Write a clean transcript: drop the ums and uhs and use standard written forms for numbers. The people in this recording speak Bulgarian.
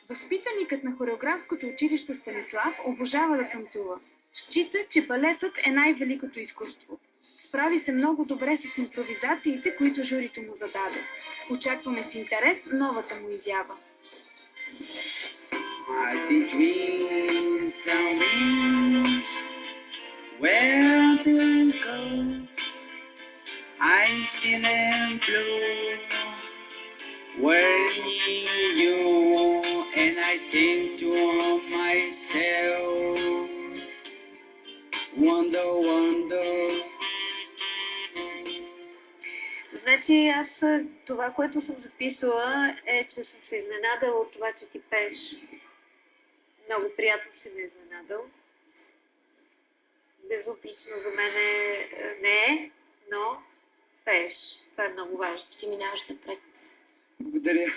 Възпитаникът на хореографското училище Станислав обожава да танцува. Счита, че балетът е най-великото изкуство. Справи се много добре с импровизациите, които журито му зададе. Очакваме с интерес новата му изява. I see dreams coming, where they go, I see them blue, warning you, and I think to myself, wonder, wonder. Значи аз това, което съм записала е, че съм се изненадала от това, че ти пееш. Много приятно си ме изненадал. Безупречно за мен не е, но пееш. Това е много важно. Ти минаваш напред. Благодаря.